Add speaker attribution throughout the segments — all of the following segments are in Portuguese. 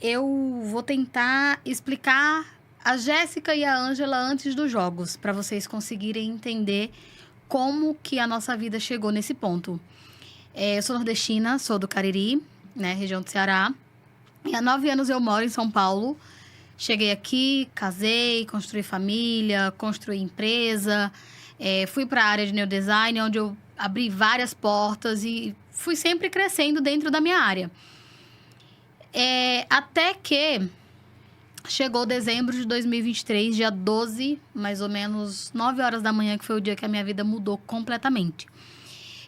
Speaker 1: eu vou tentar explicar a Jéssica e a Ângela antes dos jogos, para vocês conseguirem entender como que a nossa vida chegou nesse ponto. Eu sou nordestina, sou do Cariri, né, região do Ceará. E há 9 anos eu moro em São Paulo. Cheguei aqui, casei, construí família, construí empresa. Fui para a área de neodesign, onde eu abri várias portas e fui sempre crescendo dentro da minha área. Até que chegou dezembro de 2023, dia 12, mais ou menos 9 horas da manhã, que foi o dia que a minha vida mudou completamente.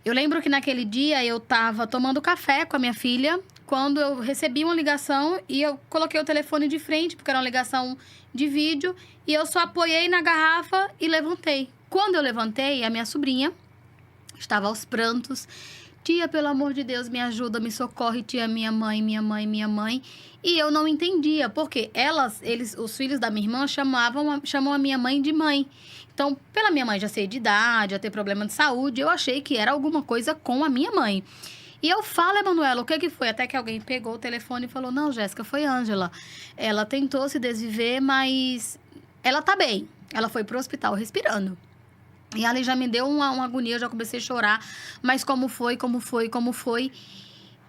Speaker 1: Eu lembro que naquele dia eu estava tomando café com a minha filha, quando eu recebi uma ligação e eu coloquei o telefone de frente, porque era uma ligação de vídeo, e eu só apoiei na garrafa e levantei. Quando eu levantei, a minha sobrinha estava aos prantos. Tia, pelo amor de Deus, me ajuda, me socorre, tia, minha mãe, minha mãe, minha mãe. E eu não entendia, porque os filhos da minha irmã chamam a minha mãe de mãe. Então, pela minha mãe já ser de idade, já ter problema de saúde, eu achei que era alguma coisa com a minha mãe. E eu falo, Emanuela, o que foi? Até que alguém pegou o telefone e falou, não, Jéssica, foi Ângela. Ela tentou se desviver, mas ela tá bem. Ela foi pro hospital respirando. E ali já me deu uma agonia, eu já comecei a chorar. Mas como foi?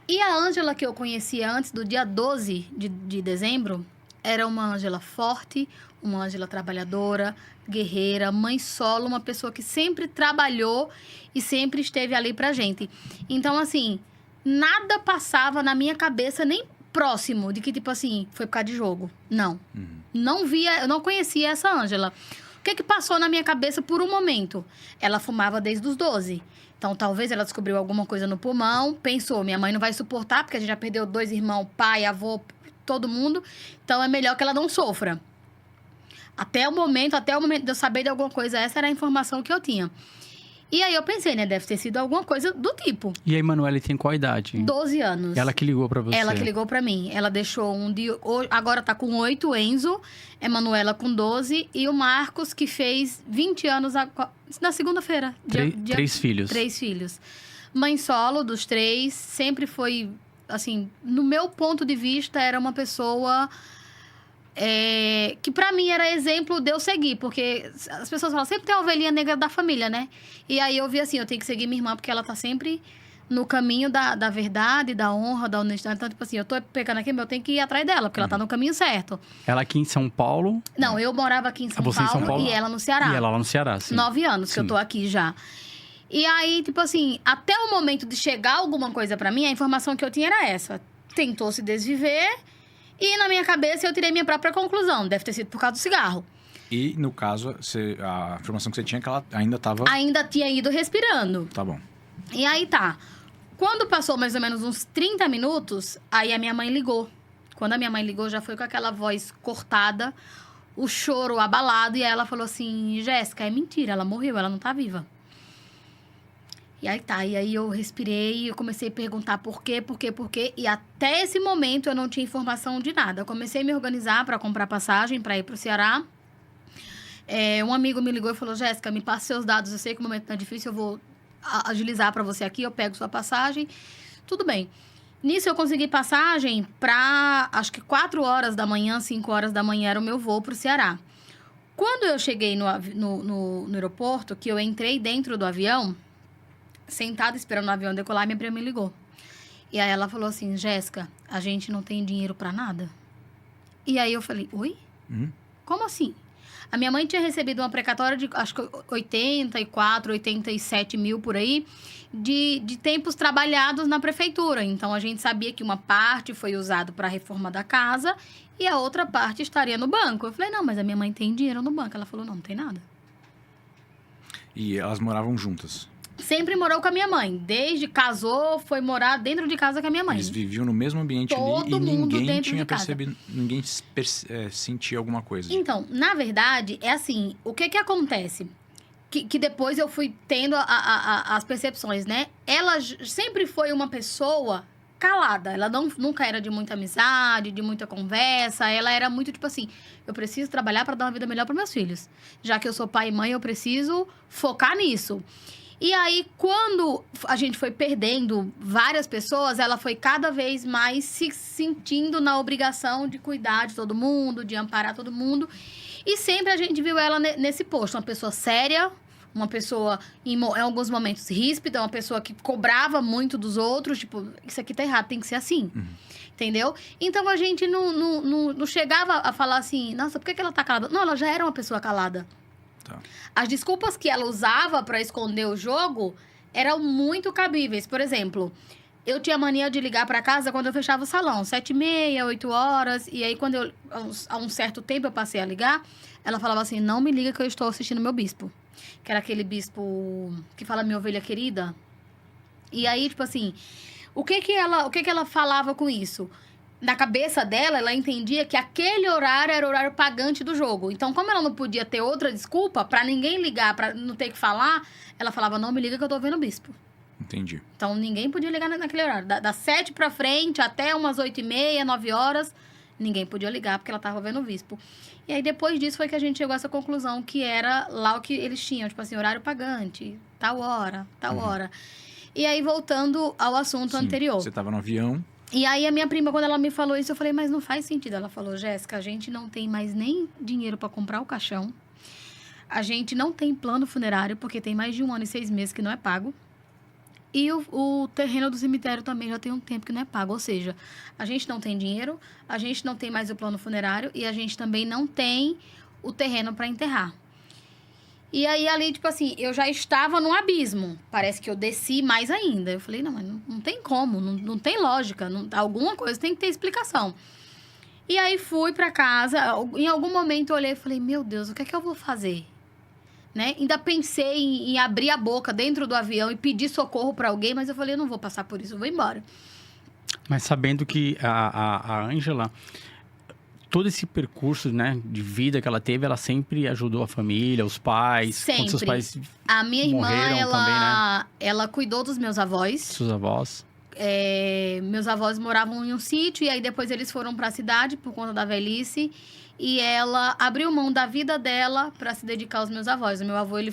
Speaker 1: E a Ângela que eu conhecia antes do dia 12 de dezembro, era uma Ângela forte, uma Ângela trabalhadora, guerreira, mãe solo, uma pessoa que sempre trabalhou e sempre esteve ali pra gente. Então, assim, nada passava na minha cabeça, nem próximo de que, tipo assim, foi por causa de jogo. Não. Não via, eu não conhecia essa Ângela. O que passou na minha cabeça por um momento? Ela fumava desde os 12. Então, talvez ela descobriu alguma coisa no pulmão, pensou, minha mãe não vai suportar, porque a gente já perdeu 2 irmãos, pai, avô, todo mundo. Então, é melhor que ela não sofra. Até o momento de eu saber de alguma coisa, essa era a informação que eu tinha. E aí eu pensei, né, deve ter sido alguma coisa do tipo.
Speaker 2: E a Emanuele tem qual idade?
Speaker 1: 12 anos.
Speaker 2: Ela que ligou pra você?
Speaker 1: Ela que ligou pra mim. Ela deixou agora tá com 8, o Enzo. Emanuela com 12. E o Marcos, que fez 20 anos na segunda-feira.
Speaker 2: 3 filhos.
Speaker 1: 3 filhos. Mãe solo dos 3. Sempre foi, assim, no meu ponto de vista, era uma pessoa... que pra mim era exemplo de eu seguir, porque as pessoas falam, sempre tem a ovelhinha negra da família, né? E aí eu vi assim, eu tenho que seguir minha irmã, porque ela tá sempre no caminho da verdade, da honra, da honestidade. Então, tipo assim, eu tô pegando aqui, mas eu tenho que ir atrás dela, porque ela tá no caminho certo.
Speaker 2: Ela aqui em São Paulo?
Speaker 1: Não, eu morava aqui em São
Speaker 2: Você
Speaker 1: Paulo,
Speaker 2: em São Paulo
Speaker 1: e ela no Ceará.
Speaker 2: E ela lá no Ceará, sim.
Speaker 1: 9 anos que
Speaker 2: Sim.
Speaker 1: eu tô aqui já. E aí, tipo assim, até o momento de chegar alguma coisa pra mim, a informação que eu tinha era essa. Tentou se desviver... E na minha cabeça eu tirei minha própria conclusão. Deve ter sido por causa do cigarro.
Speaker 3: E no caso, a informação que você tinha é que ela ainda estava...
Speaker 1: Ainda tinha ido respirando.
Speaker 3: Tá bom.
Speaker 1: E aí tá. Quando passou mais ou menos uns 30 minutos, aí a minha mãe ligou. Quando a minha mãe ligou, já foi com aquela voz cortada, o choro abalado. E aí ela falou assim, Jéssica, é mentira, ela morreu, ela não tá viva. E aí tá, e aí eu respirei, eu comecei a perguntar por quê. E até esse momento eu não tinha informação de nada. Eu comecei a me organizar para comprar passagem para ir pro Ceará. Um amigo me ligou e falou, Jéssica, me passa seus dados, eu sei que o momento tá difícil, eu vou agilizar para você aqui, eu pego sua passagem. Tudo bem. Nisso eu consegui passagem para, acho que 4 horas da manhã, 5 horas da manhã era o meu voo pro Ceará. Quando eu cheguei no aeroporto, que eu entrei dentro do avião... sentada esperando o avião decolar, minha prima me ligou. E aí ela falou assim, Jéssica, a gente não tem dinheiro pra nada. E aí eu falei, oi? Como assim? A minha mãe tinha recebido uma precatória de, acho que 84, 87 mil por aí, de tempos trabalhados na prefeitura. Então, a gente sabia que uma parte foi usada para a reforma da casa e a outra parte estaria no banco. Eu falei, não, mas a minha mãe tem dinheiro no banco. Ela falou, não tem nada.
Speaker 3: E elas moravam juntas?
Speaker 1: Sempre morou com a minha mãe. Desde casou, foi morar dentro de casa com a minha mãe.
Speaker 3: Eles viviam no mesmo ambiente
Speaker 1: Todo
Speaker 3: ali e
Speaker 1: mundo
Speaker 3: ninguém
Speaker 1: dentro
Speaker 3: tinha
Speaker 1: de casa.
Speaker 3: percebido, ninguém sentia alguma coisa.
Speaker 1: Então, na verdade, é assim, o que acontece? Que depois eu fui tendo as percepções, né? Ela sempre foi uma pessoa calada. Ela nunca era de muita amizade, de muita conversa. Ela era muito tipo assim, eu preciso trabalhar para dar uma vida melhor para meus filhos. Já que eu sou pai e mãe, eu preciso focar nisso. E aí, quando a gente foi perdendo várias pessoas, ela foi cada vez mais se sentindo na obrigação de cuidar de todo mundo, de amparar todo mundo. E sempre a gente viu ela nesse posto. Uma pessoa séria, uma pessoa, em alguns momentos, ríspida, uma pessoa que cobrava muito dos outros. Tipo, isso aqui tá errado, tem que ser assim. Entendeu? Então, a gente não chegava a falar assim, nossa, por que ela tá calada? Não, ela já era uma pessoa calada.
Speaker 3: Tá.
Speaker 1: As desculpas que ela usava pra esconder o jogo eram muito cabíveis. Por exemplo, eu tinha mania de ligar pra casa quando eu fechava o salão. 7h30, 8 horas. E aí, quando há um certo tempo eu passei a ligar, ela falava assim, não me liga que eu estou assistindo meu bispo. Que era aquele bispo que fala minha ovelha querida. E aí, tipo assim, o que que ela falava com isso? Na cabeça dela, ela entendia que aquele horário era o horário pagante do jogo. Então, como ela não podia ter outra desculpa, pra ninguém ligar, pra não ter que falar, ela falava, não me liga que eu tô vendo o bispo.
Speaker 3: Entendi.
Speaker 1: Então, ninguém podia ligar naquele horário. Das 7 pra frente, até umas 8h30, 9 horas, ninguém podia ligar, porque ela tava vendo o bispo. E aí, depois disso, foi que a gente chegou a essa conclusão, que era lá o que eles tinham. Tipo assim, horário pagante, tal hora, tal hora. E aí, voltando ao assunto anterior.
Speaker 3: Você tava no avião.
Speaker 1: E aí, a minha prima, quando ela me falou isso, eu falei, mas não faz sentido. Ela falou, Jéssica, a gente não tem mais nem dinheiro pra comprar o caixão. A gente não tem plano funerário, porque tem mais de 1 ano e 6 meses que não é pago. E o terreno do cemitério também já tem um tempo que não é pago. Ou seja, a gente não tem dinheiro, a gente não tem mais o plano funerário e a gente também não tem o terreno para enterrar. E aí, ali, tipo assim, eu já estava num abismo. Parece que eu desci mais ainda. Eu falei, não, mas não tem como, não tem lógica. Alguma coisa tem que ter explicação. E aí, fui para casa. Em algum momento, eu olhei e falei, meu Deus, o que é que eu vou fazer? Né? Ainda pensei em abrir a boca dentro do avião e pedir socorro para alguém, mas eu falei, eu não vou passar por isso, eu vou embora.
Speaker 2: Mas sabendo que a Ângela, todo esse percurso, né, de vida que ela teve, ela sempre ajudou a família, os pais.
Speaker 1: Sempre.
Speaker 2: Quando seus pais
Speaker 1: A minha irmã,
Speaker 2: morreram também, né?
Speaker 1: ela cuidou dos meus avós.
Speaker 2: Seus avós.
Speaker 1: Meus avós moravam em um sítio e aí depois eles foram para a cidade por conta da velhice. E ela abriu mão da vida dela para se dedicar aos meus avós. O meu avô, ele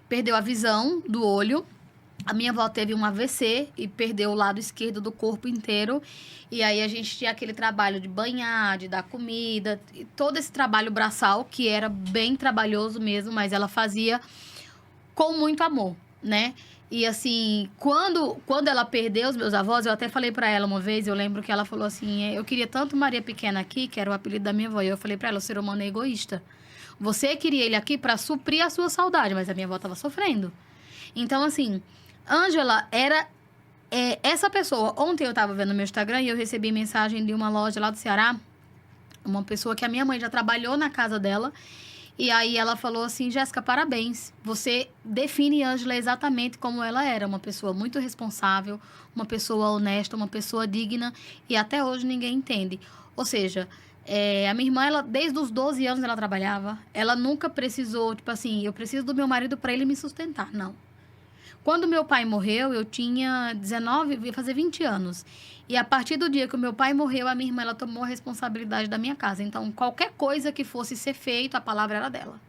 Speaker 1: perdeu a visão do olho. A minha avó teve um AVC e perdeu o lado esquerdo do corpo inteiro. E aí, a gente tinha aquele trabalho de banhar, de dar comida. E todo esse trabalho braçal, que era bem trabalhoso mesmo, mas ela fazia com muito amor, né? E assim, quando ela perdeu os meus avós, eu até falei pra ela uma vez, eu lembro que ela falou assim, eu queria tanto Maria Pequena aqui, que era o apelido da minha avó, e eu falei pra ela, o ser humano é egoísta. Você queria ele aqui pra suprir a sua saudade, mas a minha avó tava sofrendo. Então, assim, Ângela era essa pessoa. Ontem eu tava vendo no meu Instagram e eu recebi mensagem de uma loja lá do Ceará, uma pessoa que a minha mãe já trabalhou na casa dela. E aí ela falou assim, Jéssica, parabéns. Você define Ângela exatamente como ela era. Uma pessoa muito responsável, uma pessoa honesta, uma pessoa digna. E até hoje ninguém entende. Ou seja, a minha irmã, ela, desde os 12 anos ela trabalhava. Ela nunca precisou, tipo assim, eu preciso do meu marido para ele me sustentar. Não. Quando meu pai morreu, eu tinha 19, ia fazer 20 anos. E a partir do dia que o meu pai morreu, a minha irmã, ela tomou a responsabilidade da minha casa. Então, qualquer coisa que fosse ser feito, a palavra era dela.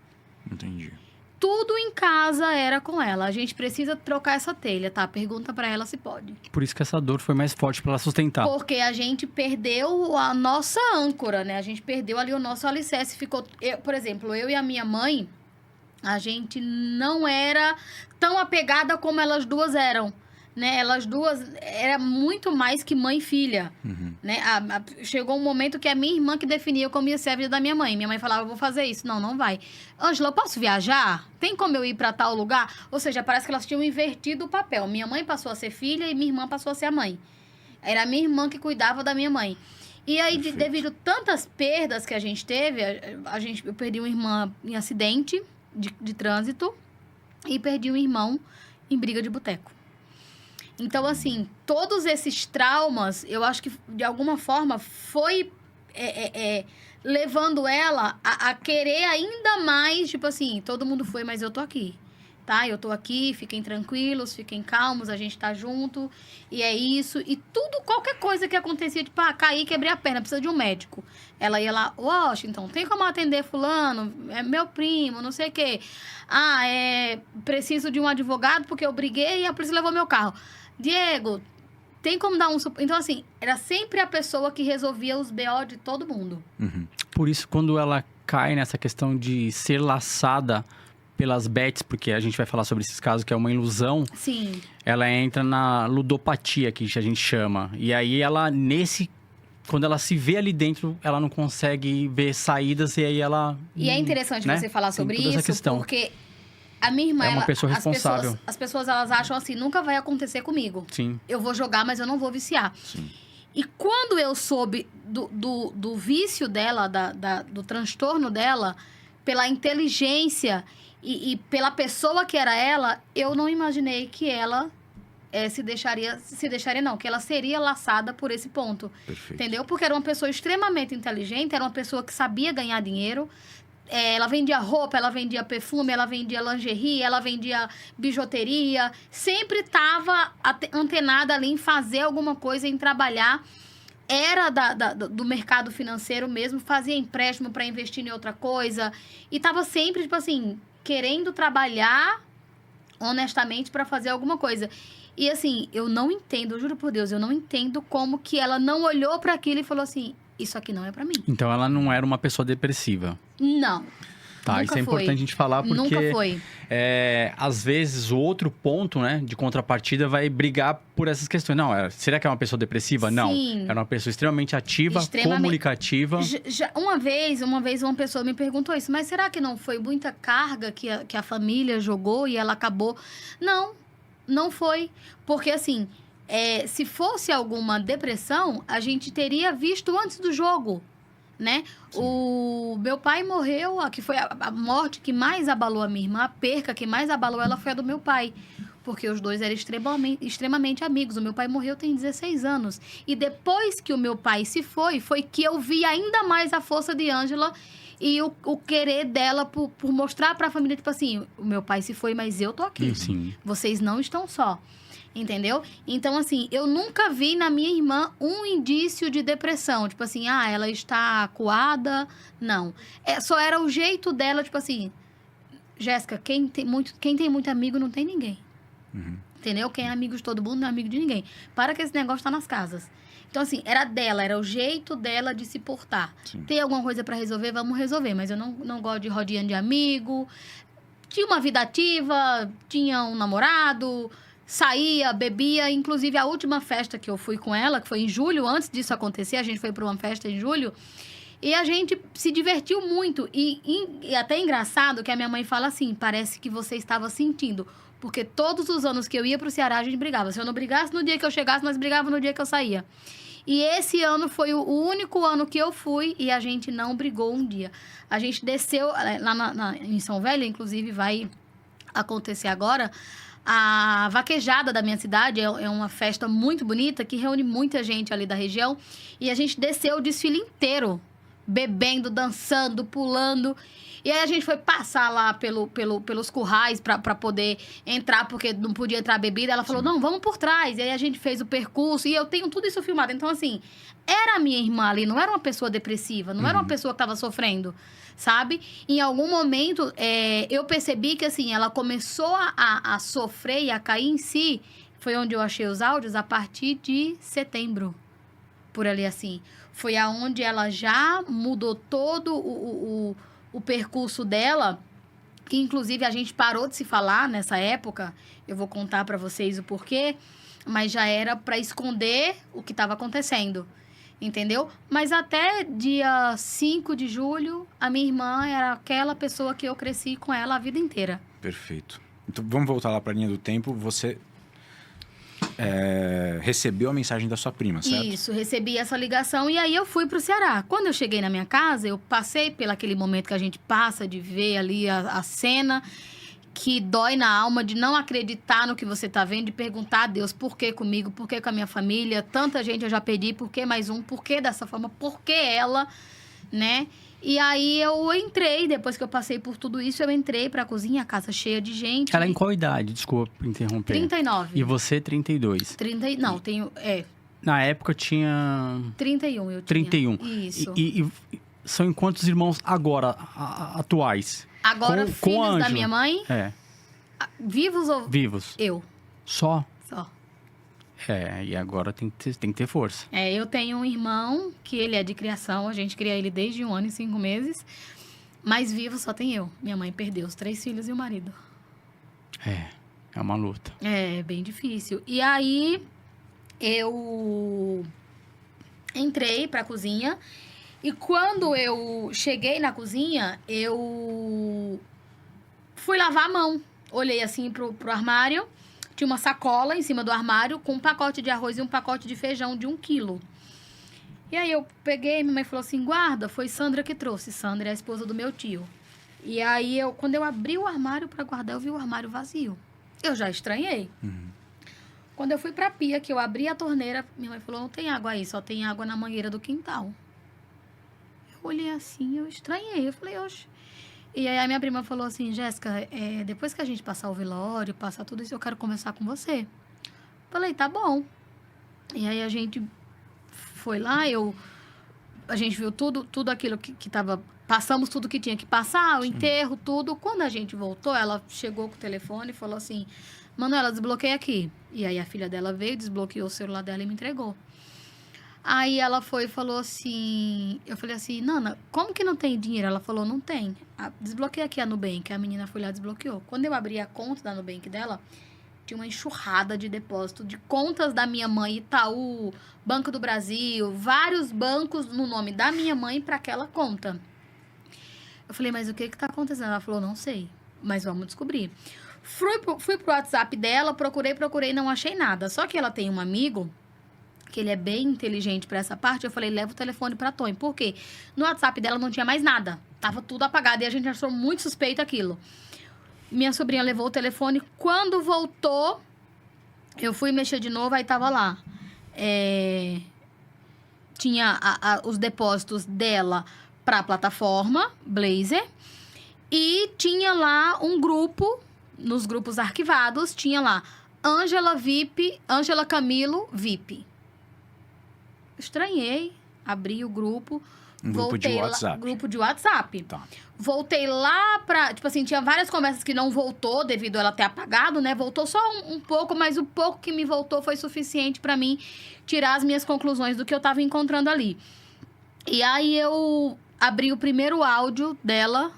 Speaker 3: Entendi.
Speaker 1: Tudo em casa era com ela. A gente precisa trocar essa telha, tá? Pergunta pra ela se pode.
Speaker 2: Por isso que essa dor foi mais forte pra ela sustentar.
Speaker 1: Porque a gente perdeu a nossa âncora, né? A gente perdeu ali o nosso alicerce. Ficou, por exemplo, eu e a minha mãe, a gente não era tão apegada como elas duas eram. Né? Elas duas era muito mais que mãe e filha. Né? Chegou um momento que a minha irmã que definia como ia ser a vida da minha mãe. Minha mãe falava, eu vou fazer isso. Não, não vai. Ângela, eu posso viajar? Tem como eu ir para tal lugar? Ou seja, parece que elas tinham invertido o papel. Minha mãe passou a ser filha e minha irmã passou a ser a mãe. Era a minha irmã que cuidava da minha mãe. E aí, devido a tantas perdas que a gente teve, eu perdi uma irmã em acidente de trânsito e perdi um irmão em briga de boteco. Então, assim, todos esses traumas, eu acho que, de alguma forma, foi levando ela a querer ainda mais, tipo assim, todo mundo foi, mas eu tô aqui. tá? Eu tô aqui, fiquem tranquilos, fiquem calmos, a gente tá junto, e é isso. E tudo, qualquer coisa que acontecia, tipo, caí, quebrei a perna, precisa de um médico. Ela ia lá, Washington, tem como atender fulano? É meu primo, não sei o quê. Preciso de um advogado porque eu briguei e a polícia levou meu carro. Diego, tem como dar um... Então, assim, era sempre a pessoa que resolvia os BO de todo mundo.
Speaker 2: Por isso, quando ela cai nessa questão de ser laçada pelas bets, porque a gente vai falar sobre esses casos, que é uma ilusão,
Speaker 1: Sim.
Speaker 2: ela entra na ludopatia, que a gente chama. E aí, quando ela se vê ali dentro, ela não consegue ver saídas e aí ela...
Speaker 1: E é interessante
Speaker 2: né?
Speaker 1: você falar
Speaker 2: Tem
Speaker 1: sobre
Speaker 2: toda essa
Speaker 1: isso,
Speaker 2: questão.
Speaker 1: porque a minha irmã...
Speaker 2: É uma pessoa responsável.
Speaker 1: As pessoas, elas acham assim, nunca vai acontecer comigo.
Speaker 2: Sim.
Speaker 1: Eu vou jogar, mas eu não vou viciar.
Speaker 3: Sim.
Speaker 1: E quando eu soube do vício dela, do transtorno dela, pela inteligência e pela pessoa que era ela, eu não imaginei que ela que ela seria laçada por esse ponto.
Speaker 3: Perfeito.
Speaker 1: Entendeu? Porque era uma pessoa extremamente inteligente, era uma pessoa que sabia ganhar dinheiro. Ela vendia roupa, ela vendia perfume, ela vendia lingerie, ela vendia bijuteria. Sempre estava antenada ali em fazer alguma coisa, em trabalhar. Era do mercado financeiro mesmo, fazia empréstimo para investir em outra coisa. E estava sempre, tipo assim, querendo trabalhar honestamente para fazer alguma coisa. E assim, eu não entendo, eu juro por Deus, eu não entendo como que ela não olhou para aquilo e falou assim, isso aqui não é para mim.
Speaker 2: Então, ela não era uma pessoa depressiva.
Speaker 1: Não.
Speaker 2: Tá,
Speaker 1: Nunca
Speaker 2: isso é
Speaker 1: foi.
Speaker 2: importante a gente falar, porque...
Speaker 1: Nunca foi.
Speaker 2: Às vezes, o outro ponto, né, de contrapartida vai brigar por essas questões. Não, será que é uma pessoa depressiva? Não.
Speaker 1: Sim.
Speaker 2: Era uma pessoa extremamente ativa, comunicativa.
Speaker 1: Uma vez uma pessoa me perguntou isso, mas será que não foi muita carga que a família jogou e ela acabou? Não foi. Porque, assim, se fosse alguma depressão, a gente teria visto antes do jogo, né?
Speaker 3: Sim.
Speaker 1: O meu pai morreu, que foi a morte que mais abalou a minha irmã, a perca que mais abalou ela foi a do meu pai. Porque os dois eram extremamente amigos. O meu pai morreu tem 16 anos. E depois que o meu pai se foi que eu vi ainda mais a força de Ângela e o querer dela por mostrar pra família, tipo assim, o meu pai se foi, mas eu tô aqui.
Speaker 2: Sim.
Speaker 1: Vocês não estão só. Entendeu? Então, assim, eu nunca vi na minha irmã um indício de depressão. Tipo assim, ela está acuada. Não. Só era o jeito dela, tipo assim... Jéssica, quem tem muito amigo não tem ninguém. Entendeu? Quem é amigo de todo mundo não é amigo de ninguém. Para que esse negócio tá nas casas. Então, assim, era o jeito dela de se portar.
Speaker 3: Sim.
Speaker 1: Tem alguma coisa para resolver? Vamos resolver. Mas eu não gosto de rodinha de amigo. Tinha uma vida ativa, tinha um namorado... Saía, bebia, inclusive a última festa que eu fui com ela, que foi em julho, antes disso acontecer, a gente foi para uma festa em julho, e a gente se divertiu muito. E até engraçado que a minha mãe fala assim, parece que você estava sentindo, porque todos os anos que eu ia pro Ceará, a gente brigava. Se eu não brigasse no dia que eu chegasse, nós brigávamos no dia que eu saía. E esse ano foi o único ano que eu fui e a gente não brigou um dia. A gente desceu, lá em São Velho, inclusive vai acontecer agora... A vaquejada da minha cidade é uma festa muito bonita que reúne muita gente ali da região. E a gente desceu o desfile inteiro, bebendo, dançando, pulando. E aí a gente foi passar lá pelos currais para poder entrar, porque não podia entrar bebida. Ela falou, não, vamos por trás. E aí a gente fez o percurso e eu tenho tudo isso filmado. Então, assim, era a minha irmã ali, não era uma pessoa depressiva, não era uma pessoa que estava sofrendo. Sabe? Em algum momento, eu percebi que, assim, ela começou a sofrer e a cair em si. Foi onde eu achei os áudios, a partir de setembro. Por ali, assim. Foi aonde ela já mudou todo o percurso dela. Que, inclusive, a gente parou de se falar nessa época. Eu vou contar pra vocês o porquê. Mas já era pra esconder o que estava acontecendo. Entendeu? Mas até dia 5 de julho, a minha irmã era aquela pessoa que eu cresci com ela a vida inteira.
Speaker 3: Perfeito. Então, vamos voltar lá para a linha do tempo. Você recebeu a mensagem da sua prima, certo?
Speaker 1: Isso, recebi essa ligação e aí eu fui pro Ceará. Quando eu cheguei na minha casa, eu passei pelo aquele momento que a gente passa de ver ali a cena... que dói na alma de não acreditar no que você tá vendo, de perguntar a Deus por que comigo, por que com a minha família, tanta gente eu já pedi, por que mais um, por que dessa forma, por que ela, né? E aí eu entrei, depois que eu passei por tudo isso, eu entrei pra cozinha, a casa cheia de gente.
Speaker 2: Ela em qual idade? Desculpa interromper.
Speaker 1: 39.
Speaker 2: E você, 32.
Speaker 1: 30, não, tenho...
Speaker 2: Na época tinha
Speaker 1: 31 eu tinha.
Speaker 2: 31.
Speaker 1: Isso.
Speaker 2: E são em quantos irmãos agora, atuais?
Speaker 1: Agora,
Speaker 2: com
Speaker 1: filhos
Speaker 2: a
Speaker 1: da
Speaker 2: Ângela.
Speaker 1: minha mãe,
Speaker 2: É,
Speaker 1: vivos ou...
Speaker 2: vivos.
Speaker 1: Eu,
Speaker 2: Só?
Speaker 1: só.
Speaker 2: E agora tem que ter força.
Speaker 1: Eu tenho um irmão, que ele é de criação, a gente cria ele desde 1 ano e 5 meses. Mas vivo só tem eu. Minha mãe perdeu os 3 filhos e o marido.
Speaker 2: É uma luta.
Speaker 1: É bem difícil. E aí, eu entrei pra cozinha. E quando eu cheguei na cozinha, eu fui lavar a mão. Olhei assim pro armário. Tinha uma sacola em cima do armário com um pacote de arroz e um pacote de feijão de 1 quilo. E aí eu peguei, minha mãe falou assim, guarda, foi Sandra que trouxe. Sandra é a esposa do meu tio. E aí, quando eu abri o armário pra guardar, eu vi o armário vazio. Eu já estranhei. Quando eu fui pra pia, que eu abri a torneira, minha mãe falou, não tem água aí, só tem água na mangueira do quintal. Eu olhei assim, eu estranhei. Eu falei, oxe. E aí a minha prima falou assim, Jéssica, depois que a gente passar o velório, passar tudo isso, eu quero conversar com você. Falei, tá bom. E aí a gente foi lá, a gente viu tudo aquilo que tava... Passamos tudo que tinha que passar, o enterro, tudo. Quando a gente voltou, ela chegou com o telefone e falou assim, Manuela, desbloqueia aqui. E aí a filha dela veio, desbloqueou o celular dela e me entregou. Aí ela foi e falou assim... Eu falei assim, Nana, como que não tem dinheiro? Ela falou, não tem. Desbloqueia aqui a Nubank. A menina foi lá e desbloqueou. Quando eu abri a conta da Nubank dela, tinha uma enxurrada de depósito de contas da minha mãe, Itaú, Banco do Brasil, vários bancos no nome da minha mãe para aquela conta. Eu falei, mas o que tá acontecendo? Ela falou, não sei, mas vamos descobrir. Fui pro WhatsApp dela, procurei, não achei nada. Só que ela tem um amigo... que ele é bem inteligente pra essa parte, eu falei, leva o telefone pra Tony. Por quê? No WhatsApp dela não tinha mais nada. Tava tudo apagado e a gente achou muito suspeito aquilo. Minha sobrinha levou o telefone. Quando voltou, eu fui mexer de novo, aí tava lá. Tinha os depósitos dela pra plataforma, Blazer. E tinha lá um grupo, nos grupos arquivados, tinha lá Ângela VIP, Ângela Camilo VIP. Estranhei, abri o grupo,
Speaker 3: Grupo de WhatsApp.
Speaker 1: Grupo de WhatsApp.
Speaker 3: Tá.
Speaker 1: Voltei lá pra... Tipo assim, tinha várias conversas que não voltou devido a ela ter apagado, né? Voltou só um pouco, mas o pouco que me voltou foi suficiente pra mim tirar as minhas conclusões do que eu tava encontrando ali. E aí eu abri o primeiro áudio dela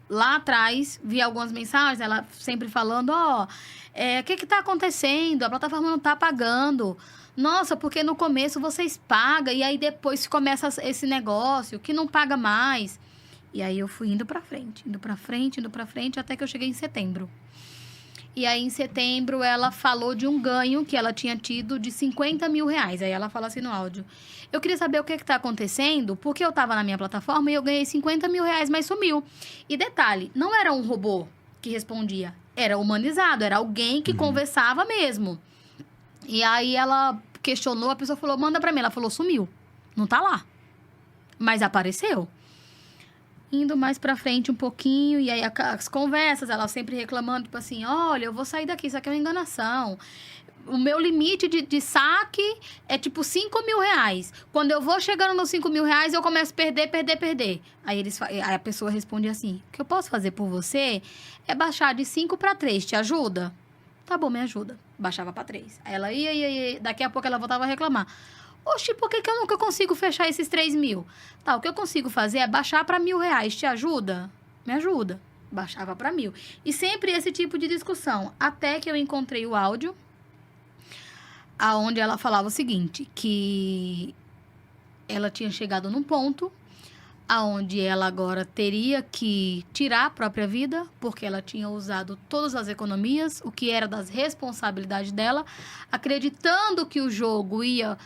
Speaker 1: lá atrás, vi algumas mensagens, ela sempre falando, o que tá acontecendo? A plataforma não tá pagando. Nossa, porque no começo vocês pagam e aí depois começa esse negócio que não paga mais. E aí eu fui indo pra frente, até que eu cheguei em setembro. E aí em setembro ela falou de um ganho que ela tinha tido de 50 mil reais. Aí ela fala assim no áudio, eu queria saber o que tá acontecendo, porque eu tava na minha plataforma e eu ganhei 50 mil reais, mas sumiu. E detalhe, não era um robô que respondia, era humanizado, era alguém que conversava mesmo. E aí ela questionou, a pessoa falou, manda pra mim. Ela falou, sumiu. Não tá lá. Mas apareceu. Indo mais pra frente um pouquinho, e aí as conversas, ela sempre reclamando, tipo assim, olha, eu vou sair daqui, isso aqui é uma enganação. O meu limite de saque é tipo 5 mil reais. Quando eu vou chegando nos 5 mil reais, eu começo a perder. Aí a pessoa responde assim, o que eu posso fazer por você é baixar de 5 pra 3, te ajuda? Tá bom, me ajuda. Baixava pra 3. Aí ela ia, daqui a pouco ela voltava a reclamar. Oxi, por que eu nunca consigo fechar esses 3 mil? Tá, o que eu consigo fazer é baixar pra 1.000 reais. Te ajuda? Me ajuda. Baixava pra 1.000. E sempre esse tipo de discussão. Até que eu encontrei o áudio, aonde ela falava o seguinte, que ela tinha chegado num ponto aonde ela agora teria que tirar a própria vida, porque ela tinha usado todas as economias, o que era das responsabilidades dela, acreditando que o jogo ia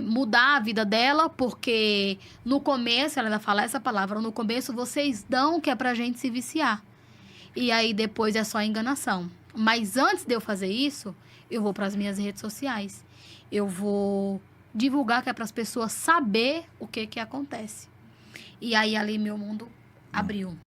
Speaker 1: mudar a vida dela, porque no começo, ela ainda fala essa palavra, no começo vocês dão que é pra gente se viciar. E aí depois é só enganação. Mas antes de eu fazer isso, eu vou para as minhas redes sociais. Eu vou divulgar que é para as pessoas saber o que acontece. E aí ali meu mundo abriu.